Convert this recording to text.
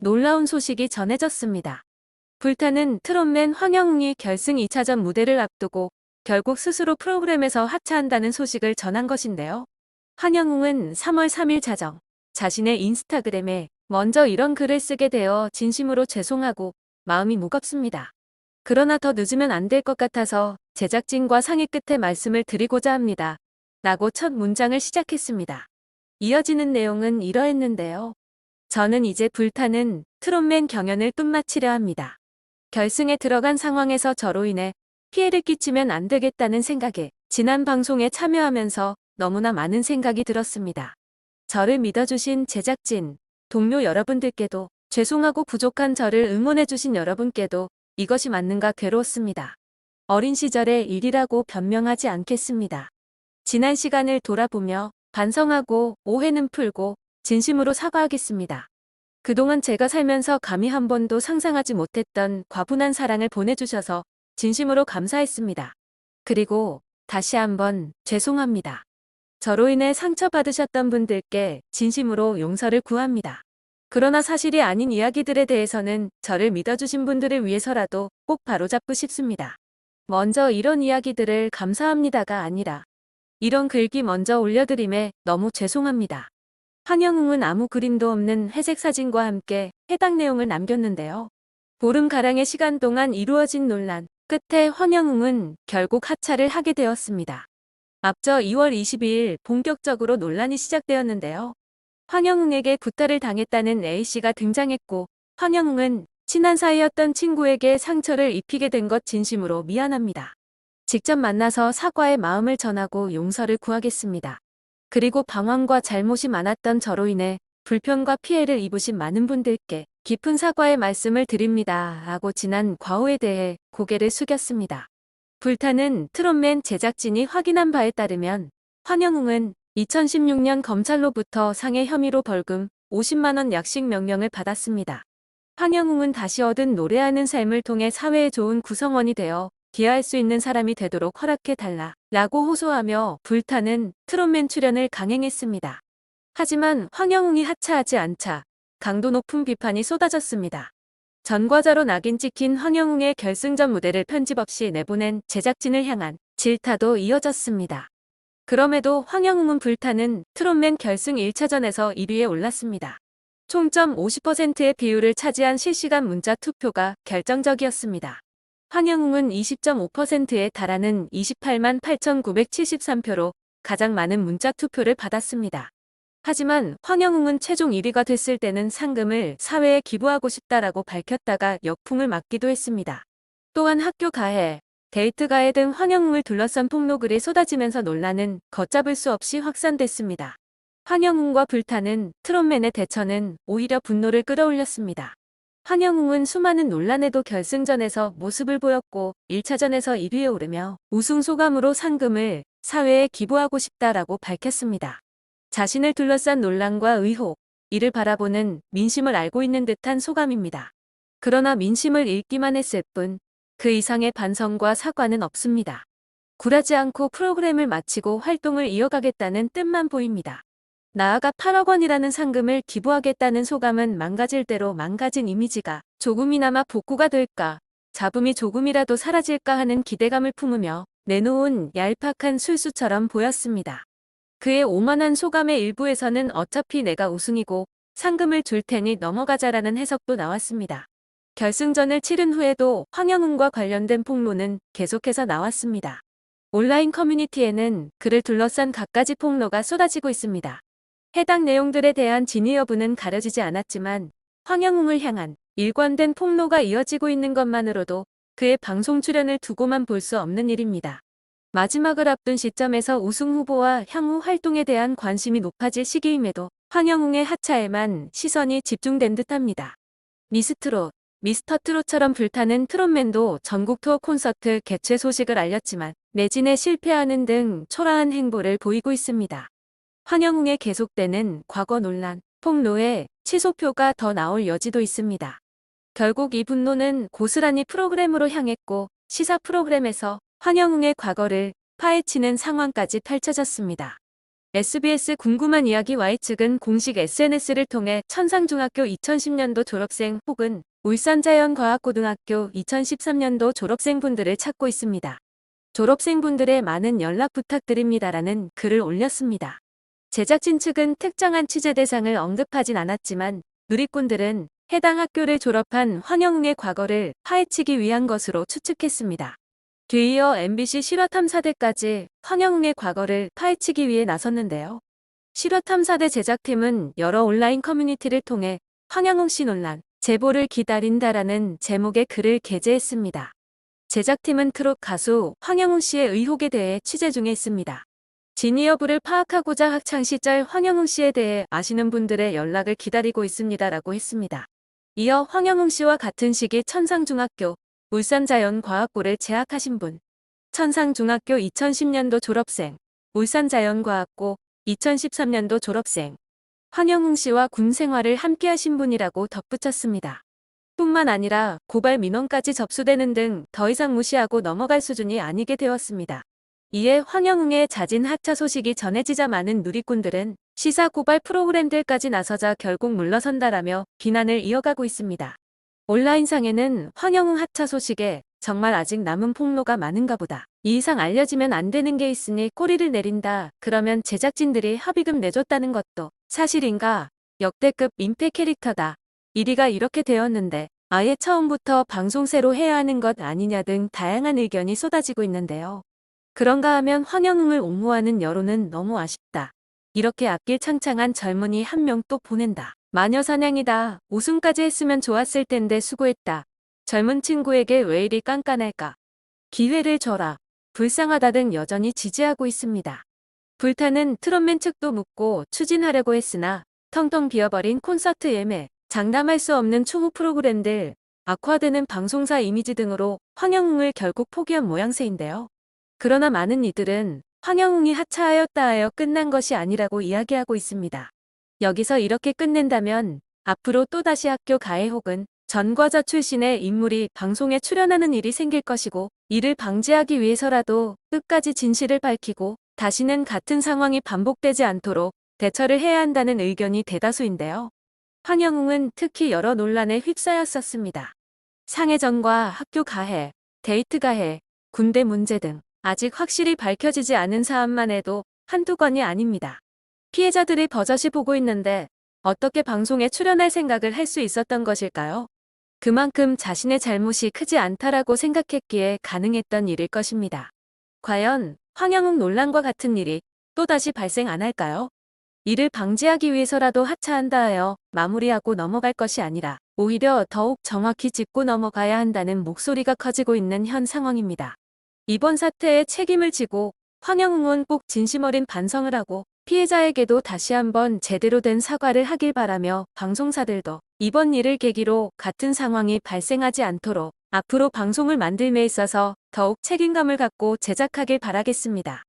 놀라운 소식이 전해졌습니다. 불타는 트롯맨 황영웅이 결승 2차전 무대를 앞두고 결국 스스로 프로그램에서 하차한다는 소식을 전한 것인데요. 황영웅은 3월 3일 자신의 인스타그램에 먼저 이런 글을 쓰게 되어 진심으로 죄송하고 마음이 무겁습니다. 그러나 더 늦으면 안 될 것 같아서 제작진과 상의 끝에 말씀을 드리고자 합니다. 라고 첫 문장을 시작했습니다. 이어지는 내용은 이러했는데요. 저는 이제 불타는 트롯맨 경연을 끝마치려 합니다. 결승에 들어간 상황에서 저로 인해 피해를 끼치면 안 되겠다는 생각에 지난 방송에 참여하면서 너무나 많은 생각이 들었습니다. 저를 믿어주신 제작진, 동료 여러분들께도 죄송하고 부족한 저를 응원해주신 여러분께도 이것이 맞는가 괴로웠습니다. 어린 시절의 일이라고 변명하지 않겠습니다. 지난 시간을 돌아보며 반성하고 오해는 풀고 진심으로 사과하겠습니다. 그동안 제가 살면서 감히 한 번도 상상하지 못했던 과분한 사랑을 보내주셔서 진심으로 감사했습니다. 그리고 다시 한번 죄송합니다. 저로 인해 상처받으셨던 분들께 진심으로 용서를 구합니다. 그러나 사실이 아닌 이야기들에 대해서는 저를 믿어주신 분들을 위해서라도 꼭 바로잡고 싶습니다. 먼저 이런 이야기들을 감사합니다가 아니라 이런 글귀 먼저 올려드림에 너무 죄송합니다. 황영웅은 아무 그림도 없는 회색 사진과 함께 해당 내용을 남겼는데요. 보름가량의 시간 동안 이루어진 논란 끝에 황영웅은 결국 하차를 하게 되었습니다. 앞서 2월 22일 본격적으로 논란이 시작되었는데요. 황영웅에게 구타를 당했다는 A씨가 등장했고 황영웅은 친한 사이였던 친구에게 상처를 입히게 된 것 진심으로 미안합니다. 직접 만나서 사과의 마음을 전하고 용서를 구하겠습니다. 그리고 방황과 잘못이 많았던 저로 인해 불편과 피해를 입으신 많은 분들께 깊은 사과의 말씀을 드립니다. 하고 지난 과오에 대해 고개를 숙였습니다. 불타는 트롯맨 제작진이 확인한 바에 따르면 황영웅은 2016년 검찰로부터 상해 혐의로 벌금 50만 원 약식 명령을 받았습니다. 황영웅은 다시 얻은 노래하는 삶을 통해 사회에 좋은 구성원이 되어 기여할 수 있는 사람이 되도록 허락해달라 라고 호소하며 불타는 트롯맨 출연을 강행했습니다. 하지만 황영웅이 하차하지 않자 강도 높은 비판이 쏟아졌습니다. 전과자로 낙인 찍힌 황영웅의 결승전 무대를 편집 없이 내보낸 제작진을 향한 질타도 이어졌습니다. 그럼에도 황영웅은 불타는 트롯맨 결승 1차전에서 1위에 올랐습니다. 총점 50%의 비율을 차지한 실시간 문자 투표가 결정적이었습니다. 황영웅은 20.5%에 달하는 28만 8,973표로 가장 많은 문자 투표를 받았습니다. 하지만 황영웅은 최종 1위가 됐을 때는 상금을 사회에 기부하고 싶다라고 밝혔다가 역풍을 맞기도 했습니다. 또한 학교 가해, 데이트 가해 등 황영웅을 둘러싼 폭로글이 쏟아지면서 논란은 걷잡을 수 없이 확산됐습니다. 황영웅과 불타는 트롯맨의 대처는 오히려 분노를 끌어올렸습니다. 황영웅은 수많은 논란에도 결승전에서 모습을 보였고 1차전에서 1위에 오르며 우승 소감으로 상금을 사회에 기부하고 싶다라고 밝혔습니다. 자신을 둘러싼 논란과 의혹, 이를 바라보는 민심을 알고 있는 듯한 소감입니다. 그러나 민심을 읽기만 했을 뿐 그 이상의 반성과 사과는 없습니다. 굴하지 않고 프로그램을 마치고 활동을 이어가겠다는 뜻만 보입니다. 나아가 8억 원이라는 상금을 기부하겠다는 소감은 망가질 대로 망가진 이미지가 조금이나마 복구가 될까, 잡음이 조금이라도 사라질까 하는 기대감을 품으며 내놓은 얄팍한 술수처럼 보였습니다. 그의 오만한 소감의 일부에서는 어차피 내가 우승이고 상금을 줄 테니 넘어가자라는 해석도 나왔습니다. 결승전을 치른 후에도 황영웅과 관련된 폭로는 계속해서 나왔습니다. 온라인 커뮤니티에는 그를 둘러싼 갖가지 폭로가 쏟아지고 있습니다. 해당 내용들에 대한 진위 여부는 가려지지 않았지만 황영웅을 향한 일관된 폭로가 이어지고 있는 것만으로도 그의 방송 출연을 두고만 볼 수 없는 일입니다. 마지막을 앞둔 시점에서 우승 후보와 향후 활동에 대한 관심이 높아질 시기임에도 황영웅의 하차에만 시선이 집중된 듯합니다. 미스트롯, 미스터트롯처럼 불타는 트롯맨도 전국 투어 콘서트 개최 소식을 알렸지만 매진에 실패하는 등 초라한 행보를 보이고 있습니다. 황영웅의 계속되는 과거 논란, 폭로에 취소표가 더 나올 여지도 있습니다. 결국 이 분노는 고스란히 프로그램으로 향했고 시사 프로그램에서 황영웅의 과거를 파헤치는 상황까지 펼쳐졌습니다. SBS 궁금한 이야기 Y측은 공식 SNS를 통해 천상중학교 2010년도 졸업생 혹은 울산자연과학고등학교 2013년도 졸업생분들을 찾고 있습니다. 졸업생분들의 많은 연락 부탁드립니다라는 글을 올렸습니다. 제작진 측은 특정한 취재 대상을 언급하진 않았지만 누리꾼들은 해당 학교를 졸업한 황영웅의 과거를 파헤치기 위한 것으로 추측했습니다. 뒤이어 MBC 실화탐사대까지 황영웅의 과거를 파헤치기 위해 나섰는데요. 실화탐사대 제작팀은 여러 온라인 커뮤니티를 통해 황영웅 씨 논란, 제보를 기다린다라는 제목의 글을 게재했습니다. 제작팀은 트롯 가수 황영웅 씨의 의혹에 대해 취재 중에 있습니다. 진위 여부를 파악하고자 학창시절 황영웅 씨에 대해 아시는 분들의 연락을 기다리고 있습니다라고 했습니다. 이어 황영웅 씨와 같은 시기 천상중학교, 울산자연과학고를 재학하신 분, 천상중학교 2010년도 졸업생, 울산자연과학고 2013년도 졸업생, 황영웅 씨와 군 생활을 함께하신 분이라고 덧붙였습니다. 뿐만 아니라 고발 민원까지 접수되는 등 더 이상 무시하고 넘어갈 수준이 아니게 되었습니다. 이에 황영웅의 자진 하차 소식이 전해지자 많은 누리꾼들은 시사 고발 프로그램들까지 나서자 결국 물러선다라며 비난을 이어가고 있습니다. 온라인상에는 황영웅 하차 소식에 정말 아직 남은 폭로가 많은가 보다. 이 이상 알려지면 안 되는 게 있으니 꼬리를 내린다. 그러면 제작진들이 합의금 내줬다는 것도 사실인가? 역대급 민폐 캐릭터다. 1위가 이렇게 되었는데 아예 처음부터 방송새로 해야 하는 것 아니냐 등 다양한 의견이 쏟아지고 있는데요. 그런가 하면 황영웅을 옹호하는 여론은 너무 아쉽다. 이렇게 앞길 창창한 젊은이 한 명 또 보낸다. 마녀사냥이다. 우승까지 했으면 좋았을 텐데 수고했다. 젊은 친구에게 왜 이리 깐깐할까? 기회를 줘라. 불쌍하다 등 여전히 지지하고 있습니다. 불타는 트롯맨 측도 묻고 추진하려고 했으나 텅텅 비어버린 콘서트 예매, 장담할 수 없는 추후 프로그램들, 악화되는 방송사 이미지 등으로 황영웅을 결국 포기한 모양새인데요. 그러나 많은 이들은 황영웅이 하차하였다 하여 끝난 것이 아니라고 이야기하고 있습니다. 여기서 이렇게 끝낸다면 앞으로 또다시 학교 가해 혹은 전과자 출신의 인물이 방송에 출연하는 일이 생길 것이고 이를 방지하기 위해서라도 끝까지 진실을 밝히고 다시는 같은 상황이 반복되지 않도록 대처를 해야 한다는 의견이 대다수인데요. 황영웅은 특히 여러 논란에 휩싸였었습니다. 상해전과 학교 가해, 데이트 가해, 군대 문제 등 아직 확실히 밝혀지지 않은 사안만 해도 한두 건이 아닙니다. 피해자들이 버젓이 보고 있는데 어떻게 방송에 출연할 생각을 할 수 있었던 것일까요? 그만큼 자신의 잘못이 크지 않다라고 생각했기에 가능했던 일일 것입니다. 과연 황영웅 논란과 같은 일이 또다시 발생 안 할까요? 이를 방지하기 위해서라도 하차한다 하여 마무리하고 넘어갈 것이 아니라 오히려 더욱 정확히 짚고 넘어가야 한다는 목소리가 커지고 있는 현 상황입니다. 이번 사태에 책임을 지고 황영웅은 꼭 진심 어린 반성을 하고 피해자에게도 다시 한번 제대로 된 사과를 하길 바라며 방송사들도 이번 일을 계기로 같은 상황이 발생하지 않도록 앞으로 방송을 만들며 있어서 더욱 책임감을 갖고 제작하길 바라겠습니다.